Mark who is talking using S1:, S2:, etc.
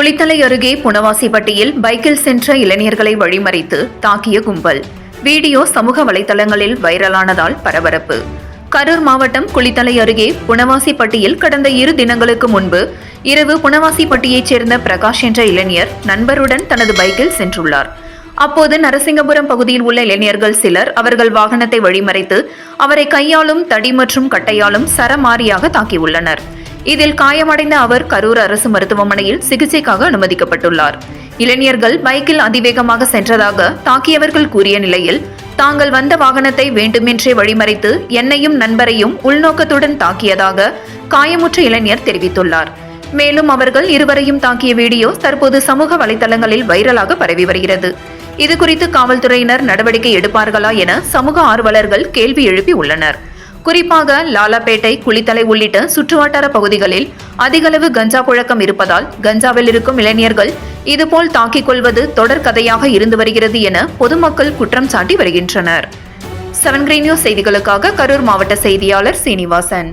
S1: குளித்தலை அருகே புனவாசிப்பட்டியில் பைக்கில் சென்ற இளைஞர்களை வழிமறித்து தாக்கிய கும்பல். வீடியோ சமூக வலைதளங்களில் வைரலானதால் பரபரப்பு. கரூர் மாவட்டம் குளித்தலை அருகே புனவாசிப்பட்டியில் கடந்த 2 தினங்களுக்கு முன்பு இரவு புனவாசிப்பட்டியைச் சேர்ந்த பிரகாஷ் என்ற இளைஞர் நண்பருடன் தனது பைக்கில் சென்றுள்ளார். அப்போது நரசிங்கபுரம் பகுதியில் உள்ள இளைஞர்கள் சிலர் அவர்கள் வாகனத்தை வழிமறைத்து அவரை கையாலும் தடி மற்றும் கட்டையாலும் சரமாரியாக தாக்கியுள்ளனர். இதில் காயமடைந்த அவர் கரூர் அரசு மருத்துவமனையில் சிகிச்சைக்காக அனுமதிக்கப்பட்டுள்ளார். இளைஞர்கள் பைக்கில் அதிவேகமாக சென்றதாக தாக்கியவர்கள் கூறிய நிலையில் தாங்கள் வந்த வாகனத்தை வேண்டுமென்றே வழிமறைத்து என்னையும் நண்பரையும் உள்நோக்கத்துடன் தாக்கியதாக காயமுற்ற இளைஞர் தெரிவித்துள்ளார். மேலும் அவர்கள் இருவரையும் தாக்கிய வீடியோ தற்போது சமூக வலைதளங்களில் வைரலாக பரவி வருகிறது. இதுகுறித்து காவல்துறையினர் நடவடிக்கை எடுப்பார்களா என சமூக ஆர்வலர்கள் கேள்வி எழுப்பி உள்ளனர். குறிப்பாக லாலாப்பேட்டை, குளித்தலை உள்ளிட்ட சுற்றுவட்டார பகுதிகளில் அதிகளவு கஞ்சா புழக்கம் இருப்பதால் கஞ்சாவில் இருக்கும் இளைஞர்கள் இதுபோல் தாக்கிக் கொள்வது தொடர்கதையாக இருந்து வருகிறது என பொதுமக்கள் குற்றம் சாட்டி வருகின்றனர். 7 Green News செய்திகளுக்காக கரூர் மாவட்ட செய்தியாளர் சீனிவாசன்.